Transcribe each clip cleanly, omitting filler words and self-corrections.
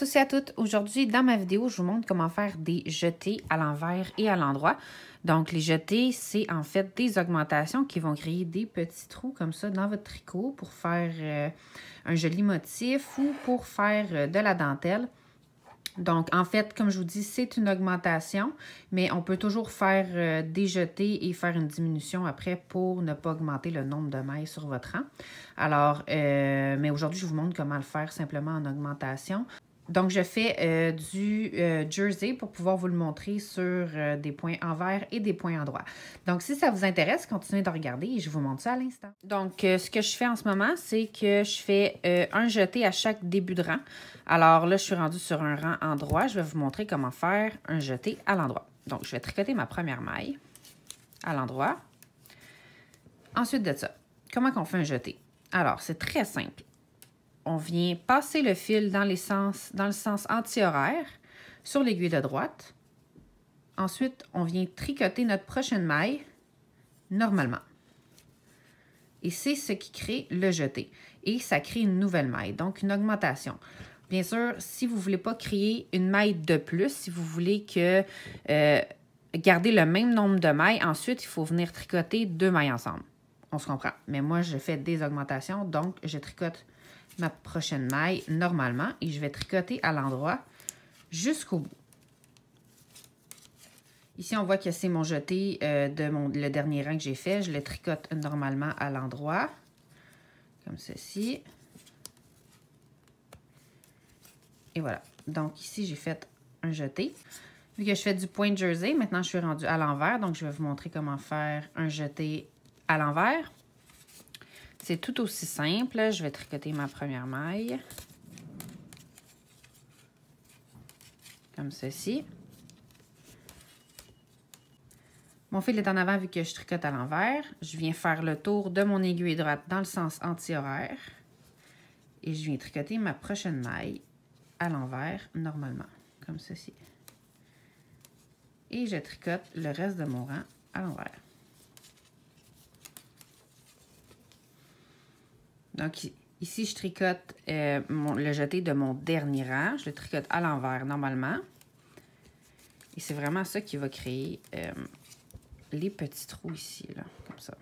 tous et à toutes. Aujourd'hui, dans ma vidéo, je vous montre comment faire des jetés à l'envers et à l'endroit. Donc, les jetés, c'est en fait des augmentations qui vont créer des petits trous comme ça dans votre tricot pour faire un joli motif ou pour faire de la dentelle. Donc, en fait, comme je vous dis, c'est une augmentation, mais on peut toujours faire des jetés et faire une diminution après pour ne pas augmenter le nombre de mailles sur votre rang. Alors, mais aujourd'hui, je vous montre comment le faire simplement en augmentation. Donc, je fais du jersey pour pouvoir vous le montrer sur des points envers et des points endroits. Donc, si ça vous intéresse, continuez de regarder et je vous montre ça à l'instant. Donc, ce que je fais en ce moment, c'est que je fais un jeté à chaque début de rang. Alors là, je suis rendue sur un rang endroit. Je vais vous montrer comment faire un jeté à l'endroit. Donc, je vais tricoter ma première maille à l'endroit. Ensuite de ça, comment on fait un jeté? Alors, c'est très simple. On vient passer le fil dans le sens anti-horaire sur l'aiguille de droite. Ensuite, on vient tricoter notre prochaine maille normalement. Et c'est ce qui crée le jeté. Et ça crée une nouvelle maille, donc une augmentation. Bien sûr, si vous ne voulez pas créer une maille de plus, si vous voulez que garder le même nombre de mailles, ensuite, il faut venir tricoter 2 mailles ensemble. On se comprend. Mais moi, je fais des augmentations, donc je tricote ma prochaine maille normalement et je vais tricoter à l'endroit jusqu'au bout. Ici, on voit que c'est mon jeté le dernier rang que j'ai fait. Je le tricote normalement à l'endroit, comme ceci. Et voilà. Donc ici, j'ai fait un jeté. Vu que je fais du point jersey, maintenant je suis rendue à l'envers. Donc, je vais vous montrer comment faire un jeté à l'envers. C'est tout aussi simple. Je vais tricoter ma première maille. Comme ceci. Mon fil est en avant vu que je tricote à l'envers. Je viens faire le tour de mon aiguille droite dans le sens anti-horaire. Et je viens tricoter ma prochaine maille à l'envers normalement. Comme ceci. Et je tricote le reste de mon rang à l'envers. Donc, ici, je tricote le jeté de mon dernier rang. Je le tricote à l'envers normalement. Et c'est vraiment ça qui va créer les petits trous ici, là, comme ça.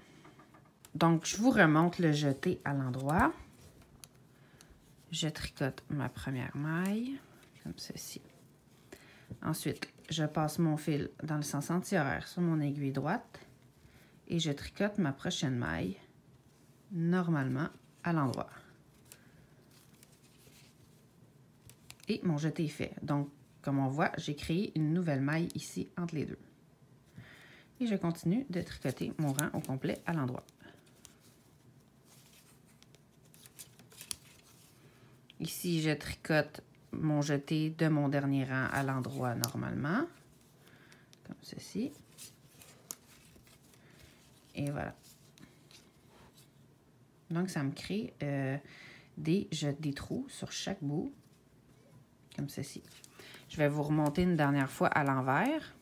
Donc, je vous remonte le jeté à l'endroit. Je tricote ma première maille, comme ceci. Ensuite, je passe mon fil dans le sens anti-horaire sur mon aiguille droite. Et je tricote ma prochaine maille, normalement, à l'endroit. Et mon jeté est fait. Donc, comme on voit, j'ai créé une nouvelle maille ici entre les deux. Et je continue de tricoter mon rang au complet à l'endroit. Ici, je tricote mon jeté de mon dernier rang à l'endroit normalement. Comme ceci. Et voilà. Donc, ça me crée des trous sur chaque bout, comme ceci. Je vais vous remonter une dernière fois à l'envers.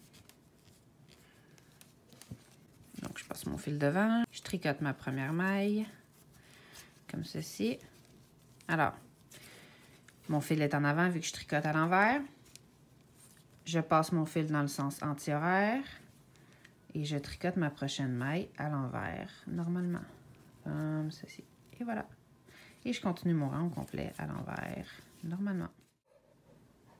Donc, je passe mon fil devant. Je tricote ma première maille, comme ceci. Alors, mon fil est en avant vu que je tricote à l'envers. Je passe mon fil dans le sens anti-horaire et je tricote ma prochaine maille à l'envers, normalement. Comme ceci. Et voilà. Et je continue mon rang au complet à l'envers, normalement.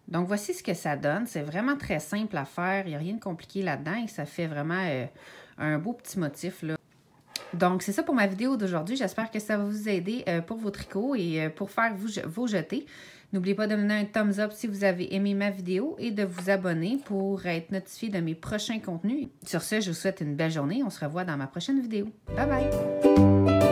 Donc, voici ce que ça donne. C'est vraiment très simple à faire. Il n'y a rien de compliqué là-dedans et ça fait vraiment un beau petit motif, là. Donc, c'est ça pour ma vidéo d'aujourd'hui. J'espère que ça va vous aider pour vos tricots et pour faire vos jetés. N'oubliez pas de me donner un thumbs up si vous avez aimé ma vidéo et de vous abonner pour être notifié de mes prochains contenus. Sur ce, je vous souhaite une belle journée. On se revoit dans ma prochaine vidéo. Bye bye!